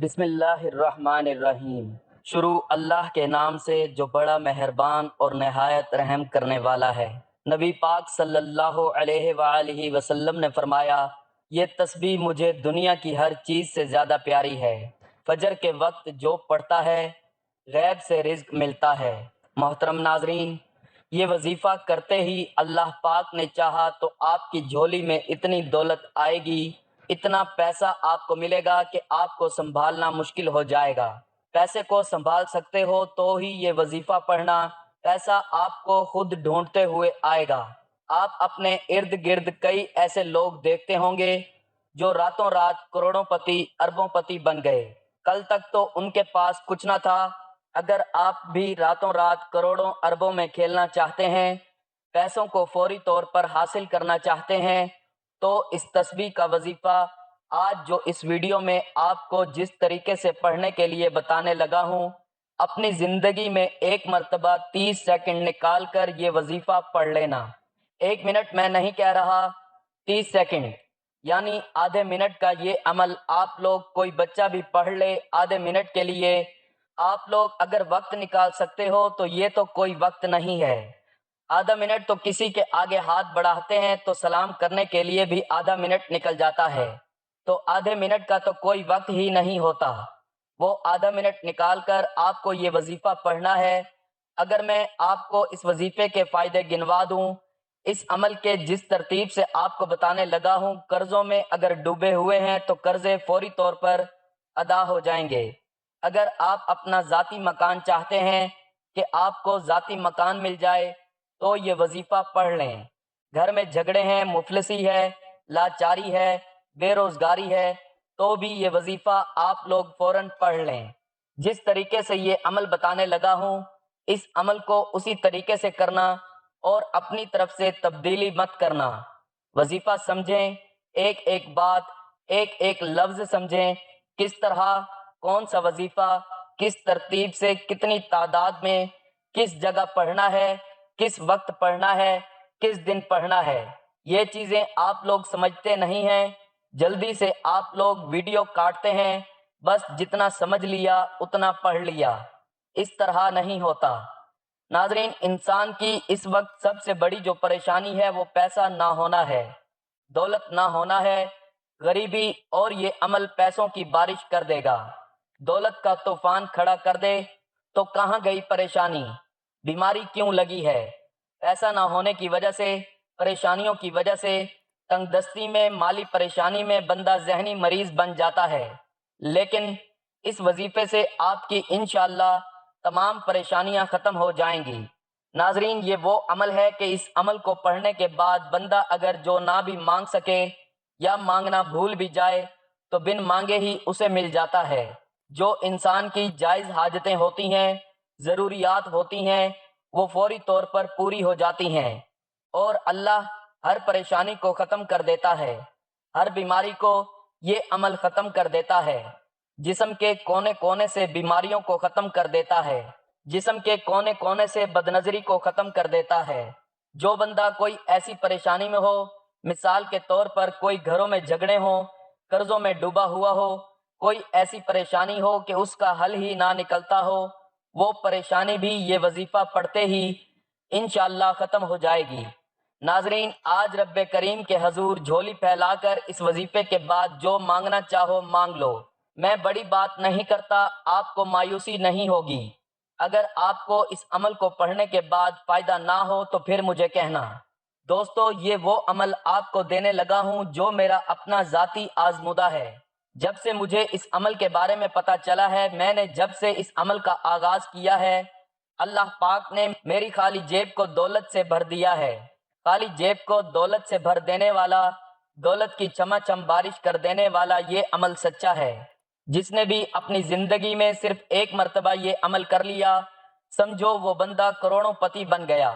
بسم اللہ الرحمن الرحیم۔ شروع اللہ کے نام سے جو بڑا مہربان اور نہایت رحم کرنے والا ہے۔ نبی پاک صلی اللہ علیہ وآلہ وسلم نے فرمایا، یہ تسبیح مجھے دنیا کی ہر چیز سے زیادہ پیاری ہے۔ فجر کے وقت جو پڑھتا ہے غیب سے رزق ملتا ہے۔ محترم ناظرین، یہ وظیفہ کرتے ہی اللہ پاک نے چاہا تو آپ کی جھولی میں اتنی دولت آئے گی، اتنا پیسہ آپ کو ملے گا کہ آپ کو سنبھالنا مشکل ہو جائے گا۔ پیسے کو سنبھال سکتے ہو تو ہی یہ وظیفہ پڑھنا، پیسہ آپ کو خود ڈھونڈتے ہوئے آئے گا۔ آپ اپنے ارد گرد کئی ایسے لوگ دیکھتے ہوں گے جو راتوں رات کروڑوں پتی اربوں پتی بن گئے۔ کل تک تو ان کے پاس کچھ نہ تھا۔ اگر آپ بھی راتوں رات کروڑوں اربوں میں کھیلنا چاہتے ہیں، پیسوں کو فوری طور پر حاصل کرنا چاہتے ہیں، تو اس تسبیح کا وظیفہ آج جو اس ویڈیو میں آپ کو جس طریقے سے پڑھنے کے لیے بتانے لگا ہوں، اپنی زندگی میں ایک مرتبہ 30 سیکنڈ نکال کر یہ وظیفہ پڑھ لینا۔ 1 منٹ میں نہیں کہہ رہا، 30 سیکنڈ یعنی آدھے منٹ کا یہ عمل آپ لوگ، کوئی بچہ بھی پڑھ لے آدھے منٹ کے لیے۔ آپ لوگ اگر وقت نکال سکتے ہو تو یہ تو کوئی وقت نہیں ہے۔ آدھا منٹ تو کسی کے آگے ہاتھ بڑھاتے ہیں تو سلام کرنے کے لیے بھی آدھا منٹ نکل جاتا ہے، تو آدھے منٹ کا تو کوئی وقت ہی نہیں ہوتا۔ وہ آدھا منٹ نکال کر آپ کو یہ وظیفہ پڑھنا ہے۔ اگر میں آپ کو اس وظیفے کے فائدے گنوا دوں، اس عمل کے جس ترتیب سے آپ کو بتانے لگا ہوں، قرضوں میں اگر ڈوبے ہوئے ہیں تو قرضے فوری طور پر ادا ہو جائیں گے۔ اگر آپ اپنا ذاتی مکان چاہتے ہیں کہ آپ کو ذاتی مکان مل جائے تو یہ وظیفہ پڑھ لیں۔ گھر میں جھگڑے ہیں، مفلسی ہے، لاچاری ہے، بے روزگاری ہے، تو بھی یہ وظیفہ آپ لوگ فوراً پڑھ لیں۔ جس طریقے سے یہ عمل بتانے لگا ہوں، اس عمل کو اسی طریقے سے کرنا اور اپنی طرف سے تبدیلی مت کرنا۔ وظیفہ سمجھیں، ایک ایک بات، ایک ایک لفظ سمجھیں، کس طرح، کون سا وظیفہ، کس ترتیب سے، کتنی تعداد میں، کس جگہ پڑھنا ہے، کس وقت پڑھنا ہے، کس دن پڑھنا ہے۔ یہ چیزیں آپ لوگ سمجھتے نہیں ہیں، جلدی سے آپ لوگ ویڈیو کاٹتے ہیں، بس جتنا سمجھ لیا اتنا پڑھ لیا۔ اس طرح نہیں ہوتا۔ ناظرین، انسان کی اس وقت سب سے بڑی جو پریشانی ہے وہ پیسہ نہ ہونا ہے، دولت نہ ہونا ہے، غریبی، اور یہ عمل پیسوں کی بارش کر دے گا، دولت کا طوفان کھڑا کر دے۔ تو کہاں گئی پریشانی؟ بیماری کیوں لگی ہے؟ پیسہ نہ ہونے کی وجہ سے، پریشانیوں کی وجہ سے، تنگ دستی میں، مالی پریشانی میں بندہ ذہنی مریض بن جاتا ہے۔ لیکن اس وظیفے سے آپ کی انشاءاللہ تمام پریشانیاں ختم ہو جائیں گی۔ ناظرین، یہ وہ عمل ہے کہ اس عمل کو پڑھنے کے بعد بندہ اگر جو نہ بھی مانگ سکے یا مانگنا بھول بھی جائے تو بن مانگے ہی اسے مل جاتا ہے۔ جو انسان کی جائز حاجتیں ہوتی ہیں، ضروریات ہوتی ہیں، وہ فوری طور پر پوری ہو جاتی ہیں، اور اللہ ہر پریشانی کو ختم کر دیتا ہے، ہر بیماری کو یہ عمل ختم کر دیتا ہے۔ جسم کے کونے کونے سے بیماریوں کو ختم کر دیتا ہے، جسم کے کونے کونے سے بدنظری کو ختم کر دیتا ہے۔ جو بندہ کوئی ایسی پریشانی میں ہو، مثال کے طور پر کوئی گھروں میں جھگڑے ہوں، قرضوں میں ڈوبا ہوا ہو، کوئی ایسی پریشانی ہو کہ اس کا حل ہی نہ نکلتا ہو، وہ پریشانی بھی یہ وظیفہ پڑھتے ہی انشاءاللہ ختم ہو جائے گی۔ ناظرین، آج رب کریم کے حضور جھولی پھیلا کر اس وظیفے کے بعد جو مانگنا چاہو مانگ لو۔ میں بڑی بات نہیں کرتا، آپ کو مایوسی نہیں ہوگی۔ اگر آپ کو اس عمل کو پڑھنے کے بعد فائدہ نہ ہو تو پھر مجھے کہنا۔ دوستو، یہ وہ عمل آپ کو دینے لگا ہوں جو میرا اپنا ذاتی آزمودہ ہے۔ جب سے مجھے اس عمل کے بارے میں پتہ چلا ہے، میں نے جب سے اس عمل کا آغاز کیا ہے، اللہ پاک نے میری خالی جیب کو دولت سے بھر دیا ہے۔ خالی جیب کو دولت سے بھر دینے والا، دولت کی چما چم بارش کر دینے والا یہ عمل سچا ہے۔ جس نے بھی اپنی زندگی میں صرف ایک مرتبہ یہ عمل کر لیا، سمجھو وہ بندہ کروڑوں پتی بن گیا۔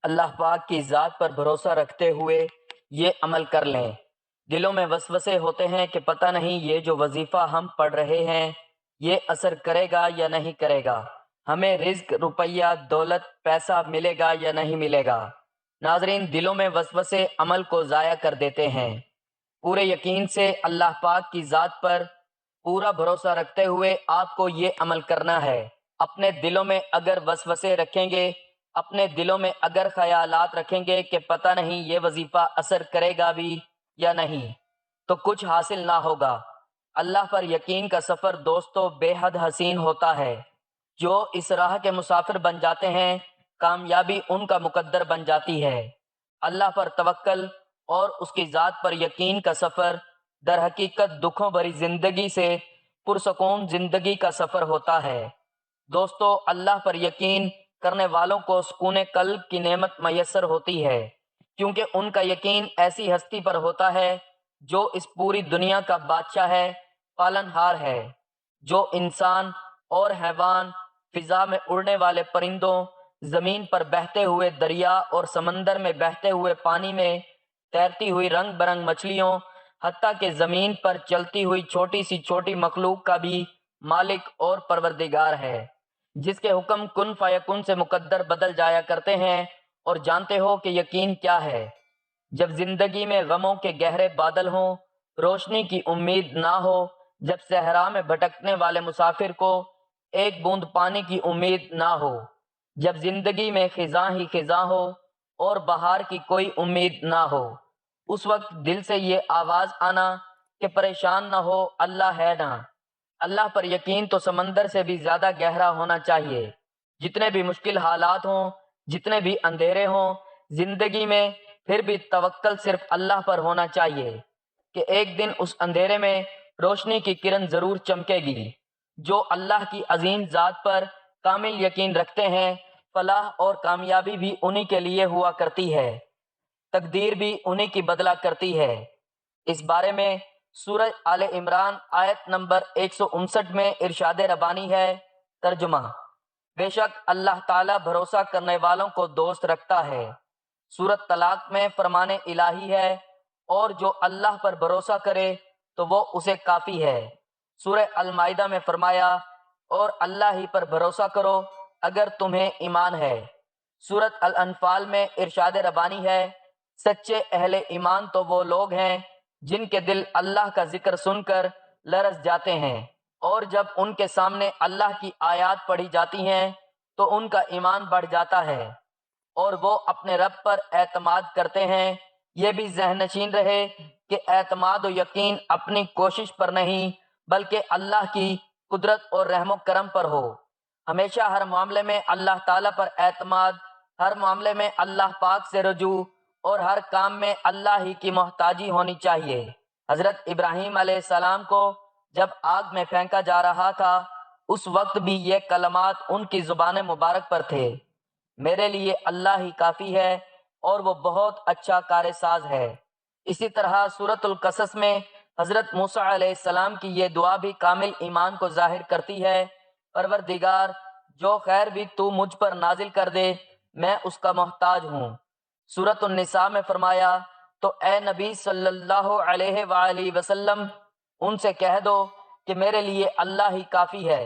اللہ پاک کی ذات پر بھروسہ رکھتے ہوئے یہ عمل کر لیں۔ دلوں میں وسوسے ہوتے ہیں کہ پتہ نہیں یہ جو وظیفہ ہم پڑھ رہے ہیں یہ اثر کرے گا یا نہیں کرے گا، ہمیں رزق، روپیہ، دولت، پیسہ ملے گا یا نہیں ملے گا۔ ناظرین، دلوں میں وسوسے عمل کو ضائع کر دیتے ہیں۔ پورے یقین سے اللہ پاک کی ذات پر پورا بھروسہ رکھتے ہوئے آپ کو یہ عمل کرنا ہے۔ اپنے دلوں میں اگر وسوسے رکھیں گے، اپنے دلوں میں اگر خیالات رکھیں گے کہ پتہ نہیں یہ وظیفہ اثر کرے گا بھی یا نہیں، تو کچھ حاصل نہ ہوگا۔ اللہ پر یقین کا سفر دوستو بے حد حسین ہوتا ہے۔ جو اس راہ کے مسافر بن جاتے ہیں، کامیابی ان کا مقدر بن جاتی ہے۔ اللہ پر توکل اور اس کی ذات پر یقین کا سفر در حقیقت دکھوں بھری زندگی سے پرسکون زندگی کا سفر ہوتا ہے۔ دوستو، اللہ پر یقین کرنے والوں کو سکون قلب کی نعمت میسر ہوتی ہے، کیونکہ ان کا یقین ایسی ہستی پر ہوتا ہے جو اس پوری دنیا کا بادشاہ ہے، پالن ہار ہے، جو انسان اور حیوان، فضا میں اڑنے والے پرندوں، زمین پر بہتے ہوئے دریا اور سمندر میں بہتے ہوئے پانی میں تیرتی ہوئی رنگ برنگ مچھلیوں، حتیٰ کہ زمین پر چلتی ہوئی چھوٹی سی چھوٹی مخلوق کا بھی مالک اور پروردگار ہے، جس کے حکم کن فیکن سے مقدر بدل جایا کرتے ہیں۔ اور جانتے ہو کہ یقین کیا ہے؟ جب زندگی میں غموں کے گہرے بادل ہوں، روشنی کی امید نہ ہو، جب صحرا میں بھٹکنے والے مسافر کو ایک بوند پانی کی امید نہ ہو، جب زندگی میں خزاں ہی خزاں ہو اور بہار کی کوئی امید نہ ہو، اس وقت دل سے یہ آواز آنا کہ پریشان نہ ہو، اللہ ہے نا۔ اللہ پر یقین تو سمندر سے بھی زیادہ گہرا ہونا چاہیے۔ جتنے بھی مشکل حالات ہوں، جتنے بھی اندھیرے ہوں زندگی میں، پھر بھی توکل صرف اللہ پر ہونا چاہیے کہ ایک دن اس اندھیرے میں روشنی کی کرن ضرور چمکے گی۔ جو اللہ کی عظیم ذات پر کامل یقین رکھتے ہیں، فلاح اور کامیابی بھی انہی کے لیے ہوا کرتی ہے، تقدیر بھی انہی کی بدلا کرتی ہے۔ اس بارے میں سورہ آل عمران آیت نمبر 159 میں ارشاد ربانی ہے، ترجمہ: بے شک اللہ تعالیٰ بھروسہ کرنے والوں کو دوست رکھتا ہے۔ سورۃ طلاق میں فرمان الہی ہے، اور جو اللہ پر بھروسہ کرے تو وہ اسے کافی ہے۔ سورہ المائدہ میں فرمایا، اور اللہ ہی پر بھروسہ کرو اگر تمہیں ایمان ہے۔ سورۃ الانفال میں ارشاد ربانی ہے، سچے اہل ایمان تو وہ لوگ ہیں جن کے دل اللہ کا ذکر سن کر لرز جاتے ہیں، اور جب ان کے سامنے اللہ کی آیات پڑھی جاتی ہیں تو ان کا ایمان بڑھ جاتا ہے، اور وہ اپنے رب پر اعتماد کرتے ہیں۔ یہ بھی ذہن نشین رہے کہ اعتماد و یقین اپنی کوشش پر نہیں بلکہ اللہ کی قدرت اور رحم و کرم پر ہو۔ ہمیشہ ہر معاملے میں اللہ تعالیٰ پر اعتماد، ہر معاملے میں اللہ پاک سے رجوع، اور ہر کام میں اللہ ہی کی محتاجی ہونی چاہیے۔ حضرت ابراہیم علیہ السلام کو جب آگ میں پھینکا جا رہا تھا، اس وقت بھی یہ کلمات ان کی زبان مبارک پر تھے، میرے لیے اللہ ہی کافی ہے اور وہ بہت اچھا کار ساز ہے۔ اسی طرح سورۃ القصص میں حضرت موسیٰ علیہ السلام کی یہ دعا بھی کامل ایمان کو ظاہر کرتی ہے، پروردگار جو خیر بھی تو مجھ پر نازل کر دے، میں اس کا محتاج ہوں۔ سورۃ النساء میں فرمایا، تو اے نبی صلی اللہ علیہ وآلہ وسلم ان سے کہہ دو کہ میرے لیے اللہ ہی کافی ہے،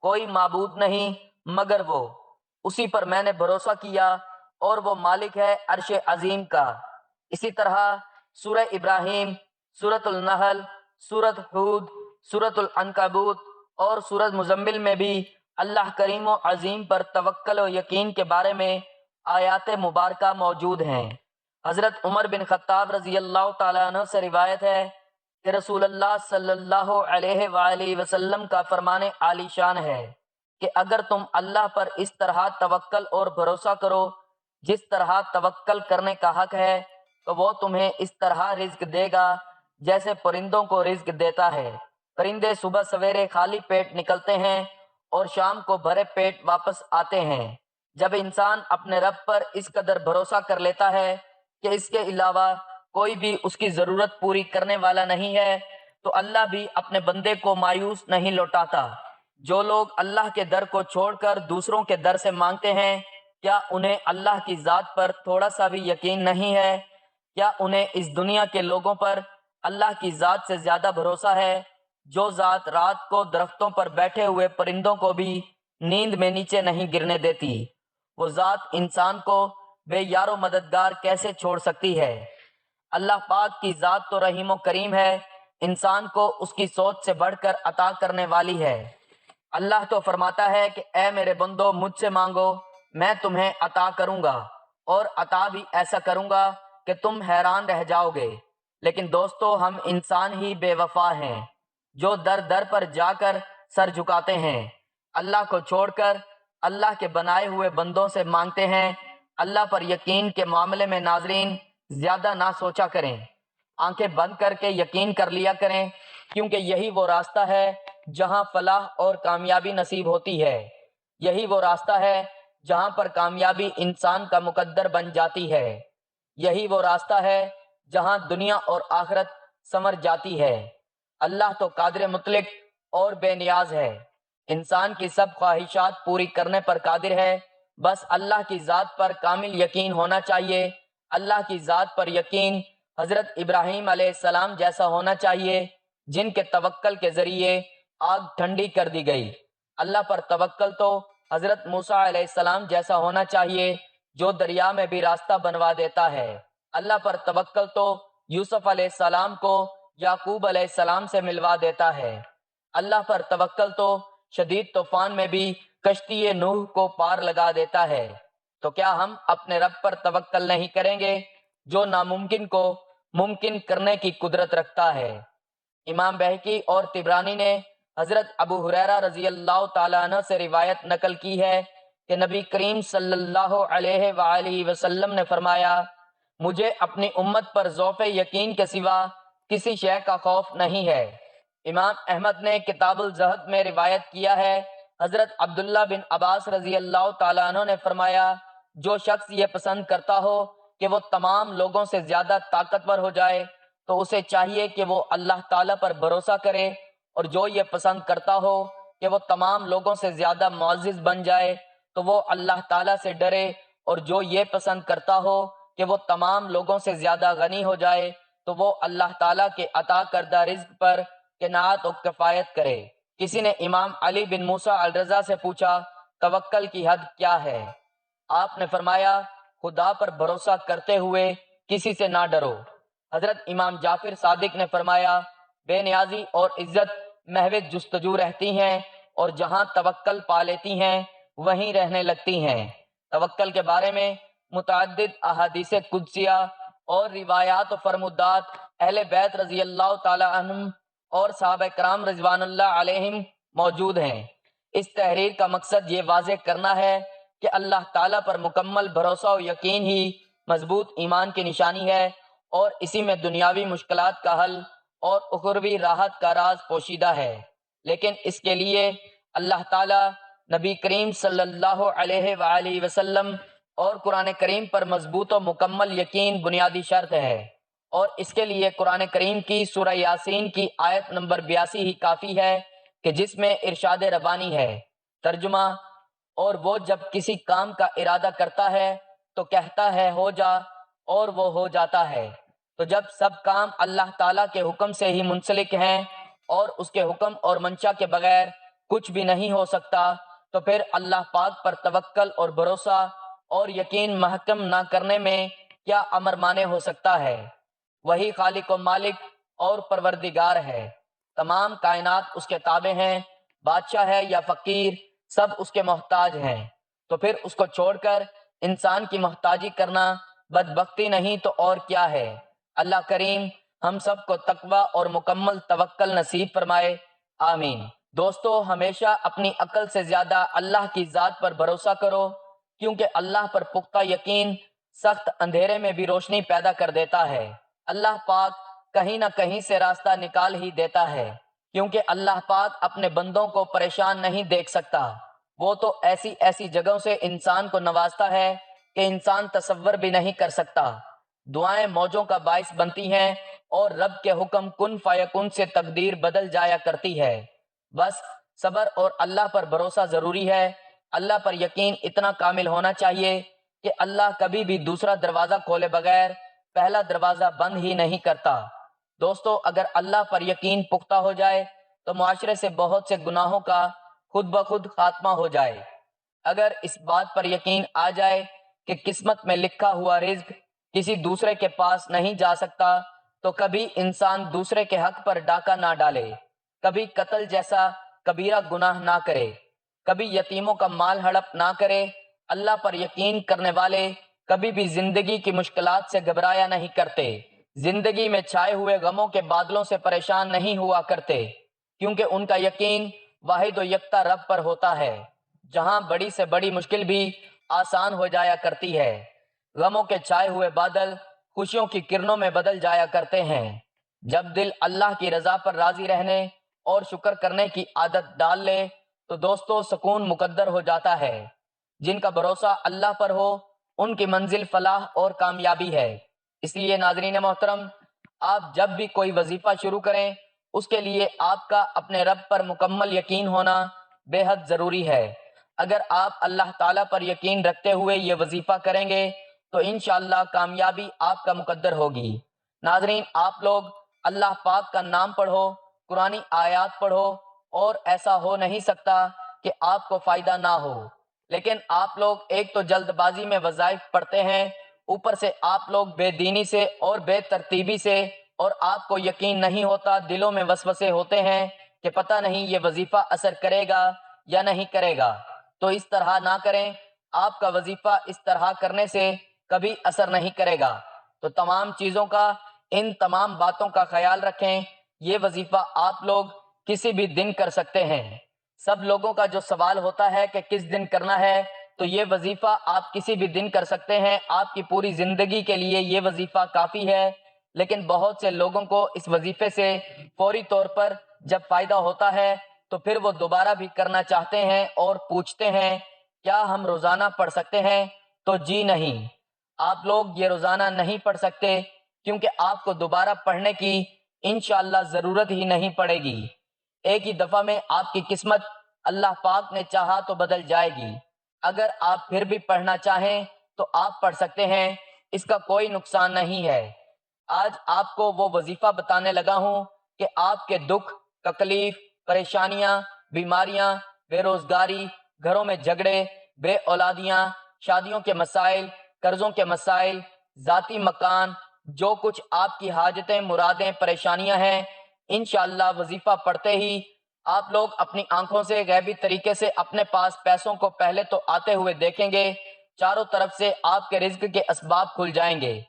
کوئی معبود نہیں مگر وہ، اسی پر میں نے بھروسہ کیا اور وہ مالک ہے عرش عظیم کا۔ اسی طرح سورہ ابراہیم، سورۃ النحل، سورۃ ہود، سورۃ العنکبوت اور سورۃ مزمل میں بھی اللہ کریم و عظیم پر توکل و یقین کے بارے میں آیات مبارکہ موجود ہیں۔ حضرت عمر بن خطاب رضی اللہ تعالیٰ عنہ سے روایت ہے کہ رسول اللہ صلی اللہ علیہ وآلہ وسلم کا فرمان عالی شان ہے کہ اگر تم اللہ پر اس طرح توکل اور بھروسہ کرو جس طرح توکل کرنے کا حق ہے، تو وہ تمہیں اس طرح رزق دے گا جیسے پرندوں کو رزق دیتا ہے۔ پرندے صبح سویرے خالی پیٹ نکلتے ہیں اور شام کو بھرے پیٹ واپس آتے ہیں۔ جب انسان اپنے رب پر اس قدر بھروسہ کر لیتا ہے کہ اس کے علاوہ کوئی بھی اس کی ضرورت پوری کرنے والا نہیں ہے، تو اللہ بھی اپنے بندے کو مایوس نہیں لوٹاتا۔ جو لوگ اللہ کے در کو چھوڑ کر دوسروں کے در سے مانگتے ہیں، کیا انہیں اللہ کی ذات پر تھوڑا سا بھی یقین نہیں ہے؟ کیا انہیں اس دنیا کے لوگوں پر اللہ کی ذات سے زیادہ بھروسہ ہے، جو ذات رات کو درختوں پر بیٹھے ہوئے پرندوں کو بھی نیند میں نیچے نہیں گرنے دیتی؟ وہ ذات انسان کو بے یار و مددگار کیسے چھوڑ سکتی ہے؟ اللہ پاک کی ذات تو رحیم و کریم ہے، انسان کو اس کی سوچ سے بڑھ کر عطا کرنے والی ہے۔ اللہ تو فرماتا ہے کہ اے میرے بندو مجھ سے مانگو، میں تمہیں عطا کروں گا، اور عطا بھی ایسا کروں گا کہ تم حیران رہ جاؤ گے۔ لیکن دوستو ہم انسان ہی بے وفا ہیں جو در در پر جا کر سر جھکاتے ہیں، اللہ کو چھوڑ کر اللہ کے بنائے ہوئے بندوں سے مانگتے ہیں۔ اللہ پر یقین کے معاملے میں ناظرین زیادہ نہ سوچا کریں، آنکھیں بند کر کے یقین کر لیا کریں، کیونکہ یہی وہ راستہ ہے جہاں فلاح اور کامیابی نصیب ہوتی ہے۔ یہی وہ راستہ ہے جہاں پر کامیابی انسان کا مقدر بن جاتی ہے۔ یہی وہ راستہ ہے جہاں دنیا اور آخرت سنور جاتی ہے۔ اللہ تو قادر مطلق اور بے نیاز ہے، انسان کی سب خواہشات پوری کرنے پر قادر ہے، بس اللہ کی ذات پر کامل یقین ہونا چاہیے۔ اللہ کی ذات پر یقین حضرت ابراہیم علیہ السلام جیسا ہونا چاہیے جن کے توکل کے ذریعے آگ ٹھنڈی کر دی گئی۔ اللہ پر توکل تو حضرت موسیٰ علیہ السلام جیسا ہونا چاہیے جو دریا میں بھی راستہ بنوا دیتا ہے۔ اللہ پر توکل تو یوسف علیہ السلام کو یعقوب علیہ السلام سے ملوا دیتا ہے۔ اللہ پر توکل تو شدید طوفان میں بھی کشتی نوح کو پار لگا دیتا ہے۔ تو کیا ہم اپنے رب پر توکل نہیں کریں گے جو ناممکن کو ممکن کرنے کی قدرت رکھتا ہے؟ امام بہقی اور طبرانی نے حضرت ابو ہریرہ رضی اللہ تعالیٰ عنہ سے روایت نقل کی ہے کہ نبی کریم صلی اللہ علیہ وآلہ وسلم نے فرمایا، مجھے اپنی امت پر ضعف یقین کے سوا کسی شے کا خوف نہیں ہے۔ امام احمد نے کتاب الزہد میں روایت کیا ہے، حضرت عبداللہ بن عباس رضی اللہ تعالیٰ عنہ نے فرمایا، جو شخص یہ پسند کرتا ہو کہ وہ تمام لوگوں سے زیادہ طاقتور ہو جائے تو اسے چاہیے کہ وہ اللہ تعالیٰ پر بھروسہ کرے، اور جو یہ پسند کرتا ہو کہ وہ تمام لوگوں سے زیادہ معزز بن جائے تو وہ اللہ تعالیٰ سے ڈرے، اور جو یہ پسند کرتا ہو کہ وہ تمام لوگوں سے زیادہ غنی ہو جائے تو وہ اللہ تعالیٰ کے عطا کردہ رزق پر قناعت و کفایت کرے۔ کسی نے امام علی بن موسیٰ الرضا سے پوچھا، توکل کی حد کیا ہے؟ آپ نے فرمایا، خدا پر بھروسہ کرتے ہوئے کسی سے نہ ڈرو۔ حضرت امام جعفر صادق نے فرمایا، بے نیازی اور عزت محض جستجو رہتی ہیں، اور جہاں توکل پا لیتی ہیں وہیں رہنے لگتی ہیں۔ توکل کے بارے میں متعدد احادیث قدسیہ اور روایات و فرمودات اہل بیت رضی اللہ تعالی عنہم اور صحابہ کرام رضوان اللہ علیہم موجود ہیں۔ اس تحریر کا مقصد یہ واضح کرنا ہے کہ اللہ تعالیٰ پر مکمل بھروسہ و یقین ہی مضبوط ایمان کی نشانی ہے، اور اسی میں دنیاوی مشکلات کا حل اور اخروی راحت کا راز پوشیدہ ہے۔ لیکن اس کے لیے اللہ تعالیٰ، نبی کریم صلی اللہ علیہ وآلہ وسلم اور قرآن کریم پر مضبوط و مکمل یقین بنیادی شرط ہے، اور اس کے لیے قرآن کریم کی سورہ یاسین کی آیت نمبر 82 ہی کافی ہے کہ جس میں ارشاد ربانی ہے۔ ترجمہ، اور وہ جب کسی کام کا ارادہ کرتا ہے تو کہتا ہے ہو جا، اور وہ ہو جاتا ہے۔ تو جب سب کام اللہ تعالیٰ کے حکم سے ہی منسلک ہیں اور اس کے حکم اور منشا کے بغیر کچھ بھی نہیں ہو سکتا، تو پھر اللہ پاک پر توکل اور بھروسہ اور یقین محکم نہ کرنے میں کیا امر مانے ہو سکتا ہے؟ وہی خالق و مالک اور پروردگار ہے، تمام کائنات اس کے تابع ہیں، بادشاہ ہے یا فقیر سب اس کے محتاج ہیں، تو پھر اس کو چھوڑ کر انسان کی محتاجی کرنا بدبختی نہیں تو اور کیا ہے؟ اللہ کریم ہم سب کو تقوی اور مکمل توکل نصیب فرمائے، آمین۔ دوستو، ہمیشہ اپنی عقل سے زیادہ اللہ کی ذات پر بھروسہ کرو، کیونکہ اللہ پر پختہ یقین سخت اندھیرے میں بھی روشنی پیدا کر دیتا ہے۔ اللہ پاک کہیں نہ کہیں سے راستہ نکال ہی دیتا ہے، کیونکہ اللہ پاک اپنے بندوں کو پریشان نہیں دیکھ سکتا۔ وہ تو ایسی ایسی جگہوں سے انسان کو نوازتا ہے کہ انسان تصور بھی نہیں کر سکتا۔ دعائیں موجوں کا باعث بنتی ہیں، اور رب کے حکم کن فیکن سے تقدیر بدل جایا کرتی ہے۔ بس صبر اور اللہ پر بھروسہ ضروری ہے۔ اللہ پر یقین اتنا کامل ہونا چاہیے کہ اللہ کبھی بھی دوسرا دروازہ کھولے بغیر پہلا دروازہ بند ہی نہیں کرتا۔ دوستو، اگر اللہ پر یقین پختہ ہو جائے تو معاشرے سے بہت سے گناہوں کا خود بخود خاتمہ ہو جائے۔ اگر اس بات پر یقین آ جائے کہ قسمت میں لکھا ہوا رزق کسی دوسرے کے پاس نہیں جا سکتا، تو کبھی انسان دوسرے کے حق پر ڈاکہ نہ ڈالے، کبھی قتل جیسا کبیرہ گناہ نہ کرے، کبھی یتیموں کا مال ہڑپ نہ کرے۔ اللہ پر یقین کرنے والے کبھی بھی زندگی کی مشکلات سے گھبرایا نہیں کرتے، زندگی میں چھائے ہوئے غموں کے بادلوں سے پریشان نہیں ہوا کرتے، کیونکہ ان کا یقین واحد و یکتا رب پر ہوتا ہے، جہاں بڑی سے بڑی مشکل بھی آسان ہو جایا کرتی ہے۔ غموں کے چھائے ہوئے بادل خوشیوں کی کرنوں میں بدل جایا کرتے ہیں۔ جب دل اللہ کی رضا پر راضی رہنے اور شکر کرنے کی عادت ڈال لے تو دوستو سکون مقدر ہو جاتا ہے۔ جن کا بھروسہ اللہ پر ہو ان کی منزل فلاح اور کامیابی ہے۔ اس لیے ناظرین محترم، آپ جب بھی کوئی وظیفہ شروع کریں اس کے لیے آپ کا اپنے رب پر مکمل یقین ہونا بے حد ضروری ہے۔ اگر آپ اللہ تعالیٰ پر یقین رکھتے ہوئے یہ وظیفہ کریں گے تو انشاءاللہ کامیابی آپ کا مقدر ہوگی۔ ناظرین، آپ لوگ اللہ پاک کا نام پڑھو، قرآنی آیات پڑھو، اور ایسا ہو نہیں سکتا کہ آپ کو فائدہ نہ ہو، لیکن آپ لوگ ایک تو جلد بازی میں وظائف پڑھتے ہیں، اوپر سے آپ لوگ بے دینی سے اور بے ترتیبی سے، اور آپ کو یقین نہیں ہوتا، دلوں میں وسوسے ہوتے ہیں کہ پتہ نہیں یہ وظیفہ اثر کرے گا یا نہیں کرے گا۔ تو اس طرح نہ کریں، آپ کا وظیفہ اس طرح کرنے سے کبھی اثر نہیں کرے گا۔ تو تمام چیزوں کا، ان تمام باتوں کا خیال رکھیں۔ یہ وظیفہ آپ لوگ کسی بھی دن کر سکتے ہیں۔ سب لوگوں کا جو سوال ہوتا ہے کہ کس دن کرنا ہے، تو یہ وظیفہ آپ کسی بھی دن کر سکتے ہیں، آپ کی پوری زندگی کے لیے یہ وظیفہ کافی ہے۔ لیکن بہت سے لوگوں کو اس وظیفے سے فوری طور پر جب فائدہ ہوتا ہے تو پھر وہ دوبارہ بھی کرنا چاہتے ہیں اور پوچھتے ہیں کیا ہم روزانہ پڑھ سکتے ہیں؟ تو جی نہیں، آپ لوگ یہ روزانہ نہیں پڑھ سکتے، کیونکہ آپ کو دوبارہ پڑھنے کی انشاءاللہ ضرورت ہی نہیں پڑے گی۔ ایک ہی دفعہ میں آپ کی قسمت اللہ پاک نے چاہا تو بدل جائے گی۔ اگر آپ پھر بھی پڑھنا چاہیں تو آپ پڑھ سکتے ہیں، اس کا کوئی نقصان نہیں ہے۔ آج آپ کو وہ وظیفہ بتانے لگا ہوں کہ آپ کے دکھ، تکلیف، پریشانیاں، بیماریاں، بے روزگاری، گھروں میں جھگڑے، بے اولادیاں، شادیوں کے مسائل، قرضوں کے مسائل، ذاتی مکان، جو کچھ آپ کی حاجتیں، مرادیں، پریشانیاں ہیں، انشاءاللہ وظیفہ پڑھتے ہی آپ لوگ اپنی آنکھوں سے غیبی طریقے سے اپنے پاس پیسوں کو پہلے تو آتے ہوئے دیکھیں گے، چاروں طرف سے آپ کے رزق کے اسباب کھل جائیں گے،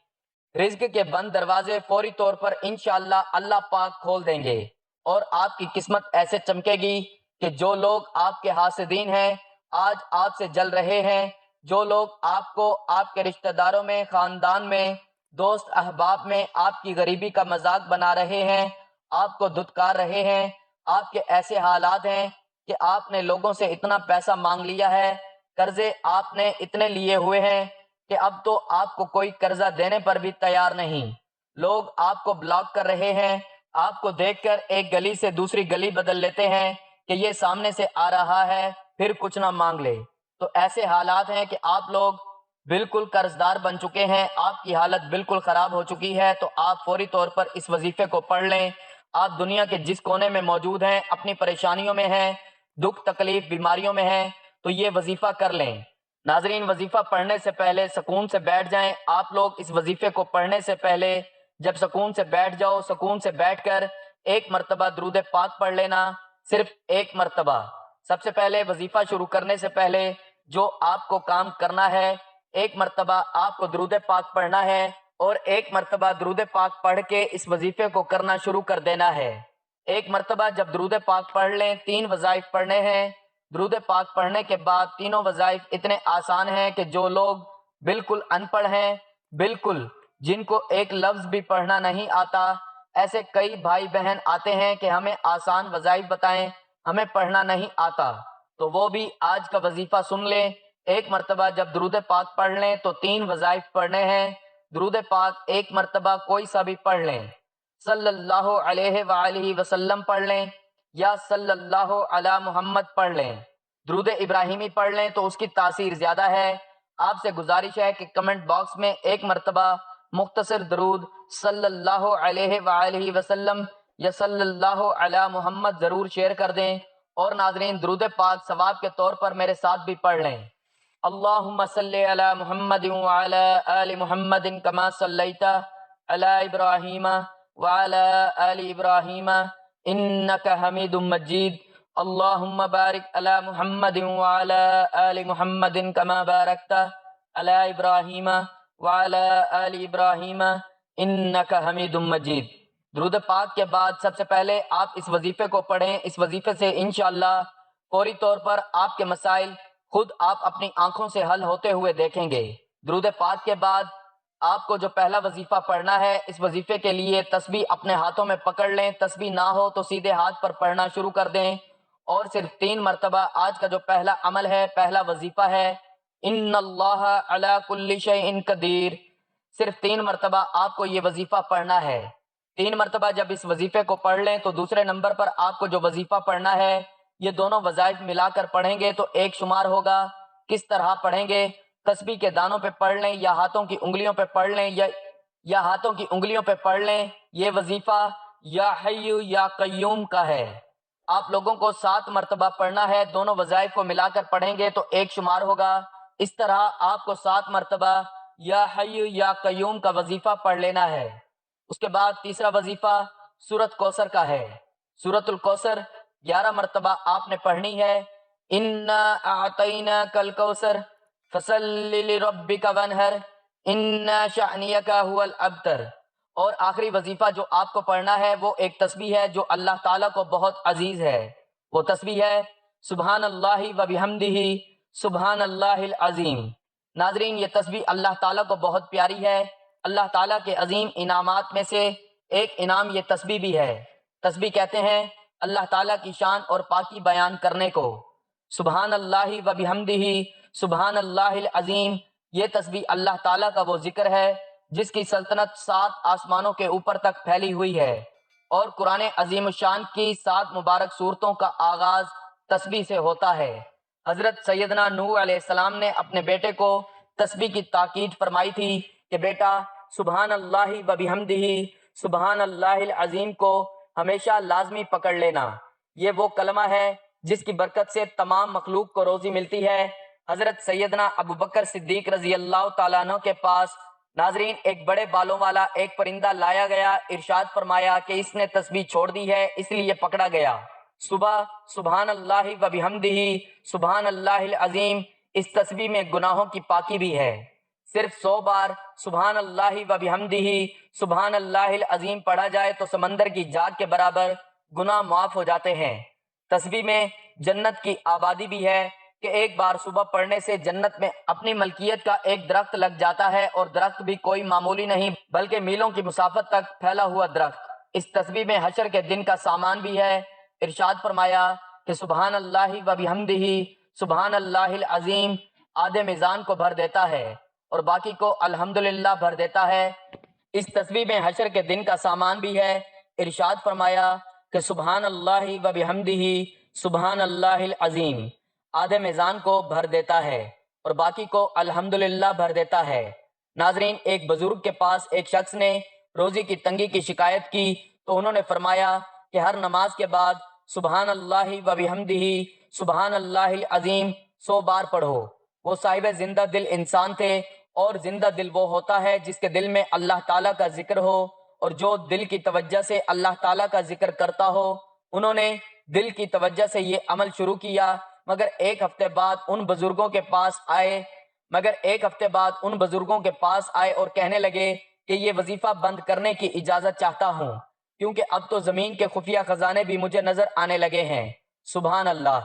رزق کے بند دروازے فوری طور پر انشاءاللہ اللہ پاک کھول دیں گے، اور آپ کی قسمت ایسے چمکے گی کہ جو لوگ آپ کے حاسدین ہیں آج آپ سے جل رہے ہیں، جو لوگ آپ کو آپ کے رشتہ داروں میں، خاندان میں، دوست احباب میں آپ کی غریبی کا مذاق بنا رہے ہیں، آپ کو دھتکار رہے ہیں، آپ کے ایسے حالات ہیں کہ آپ نے لوگوں سے اتنا پیسہ مانگ لیا ہے، قرضے آپ نے اتنے لیے ہوئے ہیں کہ اب تو آپ کو کوئی قرضہ دینے پر بھی تیار نہیں، لوگ آپ کو بلاک کر رہے ہیں، آپ کو دیکھ کر ایک گلی سے دوسری گلی بدل لیتے ہیں کہ یہ سامنے سے آ رہا ہے پھر کچھ نہ مانگ لے۔ تو ایسے حالات ہیں کہ آپ لوگ بالکل قرض دار بن چکے ہیں، آپ کی حالت بالکل خراب ہو چکی ہے، تو آپ فوری طور پر اس وظیفے کو پڑھ لیں۔ آپ دنیا کے جس کونے میں موجود ہیں، اپنی پریشانیوں میں ہیں، دکھ تکلیف بیماریوں میں ہیں، تو یہ وظیفہ کر لیں۔ ناظرین، وظیفہ پڑھنے سے پہلے سکون سے بیٹھ جائیں۔ آپ لوگ اس وظیفے کو پڑھنے سے پہلے جب سکون سے بیٹھ جاؤ، سکون سے بیٹھ کر ایک مرتبہ درود پاک پڑھ لینا، صرف ایک مرتبہ۔ سب سے پہلے وظیفہ شروع کرنے سے پہلے جو آپ کو کام کرنا ہے، ایک مرتبہ آپ کو درود پاک پڑھنا ہے، اور ایک مرتبہ درود پاک پڑھ کے اس وظیفے کو کرنا شروع کر دینا ہے۔ ایک مرتبہ جب درود پاک پڑھ لیں، 3 وظائف پڑھنے ہیں۔ درود پاک پڑھنے کے بعد تینوں وظائف اتنے آسان ہیں کہ جو لوگ بالکل ان پڑھ ہیں، بالکل جن کو ایک لفظ بھی پڑھنا نہیں آتا، ایسے کئی بھائی بہن آتے ہیں کہ ہمیں آسان وظائف بتائیں، ہمیں پڑھنا نہیں آتا، تو وہ بھی آج کا وظیفہ سن لیں۔ ایک مرتبہ جب درود پاک پڑھ لیں تو 3 وظائف پڑھنے ہیں۔ درود پاک ایک مرتبہ کوئی سا بھی پڑھ لیں، صلی اللہ علیہ وآلہ وسلم پڑھ لیں یا صلی اللہ علی محمد پڑھ لیں، درود ابراہیمی پڑھ لیں تو اس کی تاثیر زیادہ ہے۔ آپ سے گزارش ہے کہ کمنٹ باکس میں ایک مرتبہ مختصر درود صلی اللہ علیہ وآلہ وسلم یا صلی اللہ علی محمد ضرور شیئر کر دیں، اور ناظرین درود پاک ثواب کے طور پر میرے ساتھ بھی پڑھ لیں۔ اللہم صلی علی محمد وعلی آل محمد کما صلیت علی ابراہیم وعلى آل إبراهيم إنك حميد مجيد اللهم بارك على محمد وعلى آل محمد كما باركت على إبراهيم وعلى آل إبراهيم إنك حميد مجيد۔ درود پاک کے بعد سب سے پہلے آپ اس وظیفے کو پڑھیں۔ اس وظیفے سے انشاءاللہ فوری طور پر آپ کے مسائل خود آپ اپنی آنکھوں سے حل ہوتے ہوئے دیکھیں گے۔ درود پاک کے بعد آپ کو جو پہلا وظیفہ پڑھنا ہے، اس وظیفے کے لیے تسبیح اپنے ہاتھوں میں پکڑ لیں۔ تسبیح نہ ہو تو سیدھے ہاتھ پر پڑھنا شروع کر دیں، اور صرف 3 مرتبہ آج کا جو پہلا عمل ہے، پہلا وظیفہ ہے، ان اللہ علی کل شیء قدیر، صرف 3 مرتبہ آپ کو یہ وظیفہ پڑھنا ہے۔ 3 مرتبہ جب اس وظیفے کو پڑھ لیں تو دوسرے نمبر پر آپ کو جو وظیفہ پڑھنا ہے، یہ دونوں وظائف ملا کر پڑھیں گے تو ایک شمار ہوگا۔ کس طرح پڑھیں گے؟ تسبیح کے دانوں پہ پڑھ لیں یا ہاتھوں کی انگلیوں پہ پڑھ لیں یا ہاتھوں کی انگلیوں پہ پڑھ لیں۔ یہ وظیفہ یا حی یا قیوم کا ہے۔ آپ لوگوں کو 7 مرتبہ پڑھنا ہے۔ دونوں وظائف کو ملا کر پڑھیں گے تو ایک شمار ہوگا۔ اس طرح آپ کو 7 مرتبہ یا حی یا قیوم کا وظیفہ پڑھ لینا ہے۔ اس کے بعد تیسرا وظیفہ سورۃ کوثر کا ہے۔ سورۃ الکوثر 11 مرتبہ آپ نے پڑھنی ہے۔ انا اعطیناک الکوثر فصل لربک وانحر ان شأنک هو الابتر۔ اور آخری وظیفہ جو آپ کو پڑھنا ہے وہ ایک تسبیح ہے جو اللہ تعالیٰ کو بہت عزیز ہے۔ وہ تسبیح ہے سبحان اللہ و بحمدہ سبحان اللہ العظیم۔ ناظرین، یہ تسبیح اللہ تعالیٰ کو بہت پیاری ہے۔ اللہ تعالیٰ کے عظیم انعامات میں سے ایک انعام یہ تسبیح بھی ہے۔ تسبیح کہتے ہیں اللہ تعالیٰ کی شان اور پاکی بیان کرنے کو۔ سبحان اللہ و بحمدہ سبحان اللہ العظیم، یہ تسبیح اللہ تعالیٰ کا وہ ذکر ہے جس کی سلطنت 7 آسمانوں کے اوپر تک پھیلی ہوئی ہے، اور قرآن عظیم الشان کی 7 مبارک صورتوں کا آغاز تسبیح سے ہوتا ہے۔ حضرت سیدنا نوح علیہ السلام نے اپنے بیٹے کو تسبیح کی تاکید فرمائی تھی کہ بیٹا سبحان اللہ و بحمدہ سبحان اللہ العظیم کو ہمیشہ لازمی پکڑ لینا۔ یہ وہ کلمہ ہے جس کی برکت سے تمام مخلوق کو روزی ملتی ہے۔ حضرت سیدنا ابو بکر صدیق رضی اللہ تعالیٰ عنہ کے پاس ناظرین ایک بڑے بالوں والا ایک پرندہ لایا گیا۔ ارشاد فرمایا کہ اس نے تسبیح چھوڑ دی ہے اس لیے پکڑا گیا۔ صبح سبحان اللہ و بحمدہ سبحان اللہ العظیم، اس تسبیح میں گناہوں کی پاکی بھی ہے۔ صرف 100 بار سبحان اللہ و بحمدہ سبحان اللہ العظیم پڑھا جائے تو سمندر کی جھاگ کے برابر گناہ معاف ہو جاتے ہیں۔ تسبیح میں جنت کی آبادی بھی ہے کہ ایک بار صبح پڑھنے سے جنت میں اپنی ملکیت کا ایک درخت لگ جاتا ہے، اور درخت بھی کوئی معمولی نہیں بلکہ میلوں کی مسافت تک پھیلا ہوا درخت۔ اس تسبیح میں حشر کے دن کا سامان بھی ہے۔ ارشاد فرمایا کہ سبحان اللہ و بحمدہ سبحان اللہ العظیم آدھے میزان کو بھر دیتا ہے اور باقی کو الحمدللہ بھر دیتا ہے۔ اس تسبیح میں حشر کے دن کا سامان بھی ہے۔ ارشاد فرمایا کہ سبحان اللہ و بحمدہ سبحان اللہ العظیم آدھے میزان کو بھر دیتا ہے اور باقی کو الحمدللہ بھر دیتا ہے۔ ناظرین، ایک بزرگ کے پاس ایک شخص نے روزی کی تنگی کی شکایت کی تو انہوں نے فرمایا کہ ہر نماز کے بعد سبحان اللہ و بحمدہ سبحان اللہ العظیم 100 بار پڑھو۔ وہ صاحب زندہ دل انسان تھے، اور زندہ دل وہ ہوتا ہے جس کے دل میں اللہ تعالیٰ کا ذکر ہو اور جو دل کی توجہ سے اللہ تعالیٰ کا ذکر کرتا ہو۔ انہوں نے دل کی توجہ سے یہ عمل شروع کیا، مگر ایک ہفتے بعد ان بزرگوں کے پاس آئے اور کہنے لگے کہ یہ وظیفہ بند کرنے کی اجازت چاہتا ہوں، کیونکہ اب تو زمین کے خفیہ خزانے بھی مجھے نظر آنے لگے ہیں۔ سبحان اللہ۔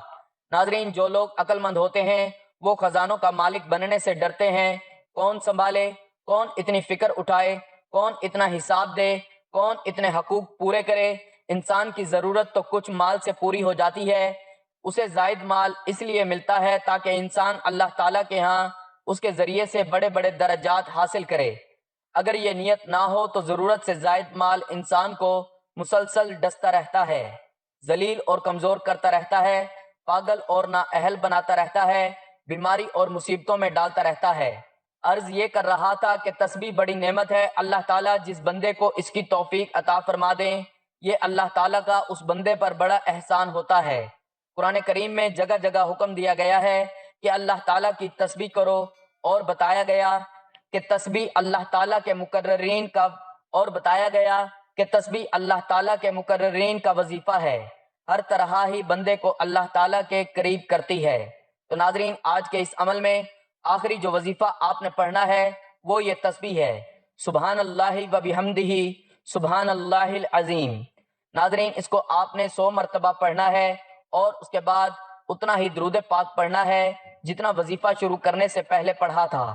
ناظرین، جو لوگ عقل مند ہوتے ہیں وہ خزانوں کا مالک بننے سے ڈرتے ہیں۔ کون سنبھالے، کون اتنی فکر اٹھائے، کون اتنا حساب دے، کون اتنے حقوق پورے کرے۔ انسان کی ضرورت تو کچھ مال سے پوری ہو جاتی ہے، اسے زائد مال اس لیے ملتا ہے تاکہ انسان اللہ تعالیٰ کے ہاں اس کے ذریعے سے بڑے بڑے درجات حاصل کرے۔ اگر یہ نیت نہ ہو تو ضرورت سے زائد مال انسان کو مسلسل ڈستا رہتا ہے، ذلیل اور کمزور کرتا رہتا ہے، پاگل اور نااہل بناتا رہتا ہے، بیماری اور مصیبتوں میں ڈالتا رہتا ہے۔ عرض یہ کر رہا تھا کہ تسبیح بڑی نعمت ہے۔ اللہ تعالیٰ جس بندے کو اس کی توفیق عطا فرما دیں، یہ اللہ تعالیٰ کا اس بندے پر بڑا احسان ہوتا ہے۔ قرآن کریم میں جگہ جگہ حکم دیا گیا ہے کہ اللہ تعالیٰ کی تسبیح کرو، اور بتایا گیا کہ تسبیح اللہ تعالیٰ کے مقررین کا، اور بتایا گیا کہ تسبیح اللہ تعالیٰ کے مقررین کا وظیفہ ہے، ہر طرح ہی بندے کو اللہ تعالیٰ کے قریب کرتی ہے۔ تو ناظرین، آج کے اس عمل میں آخری جو وظیفہ آپ نے پڑھنا ہے وہ یہ تسبیح ہے، سبحان اللہ و بحمدہ سبحان اللہ العظیم۔ ناظرین، اس کو آپ نے 100 مرتبہ پڑھنا ہے اور اس کے بعد اتنا ہی درود پاک پڑھنا ہے جتنا وظیفہ شروع کرنے سے پہلے پڑھا تھا۔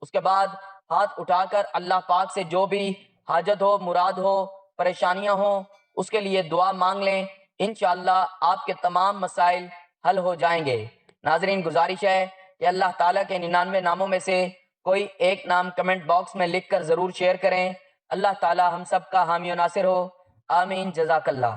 اس کے بعد ہاتھ اٹھا کر اللہ پاک سے جو بھی حاجت ہو، مراد ہو، پریشانیاں ہوں، اس کے لیے دعا مانگ لیں، انشاءاللہ آپ کے تمام مسائل حل ہو جائیں گے۔ ناظرین، گزارش ہے کہ اللہ تعالیٰ کے 99 ناموں میں سے کوئی ایک نام کمنٹ باکس میں لکھ کر ضرور شیئر کریں۔ اللہ تعالیٰ ہم سب کا حامی و ناصر ہو، آمین، جزاک اللہ۔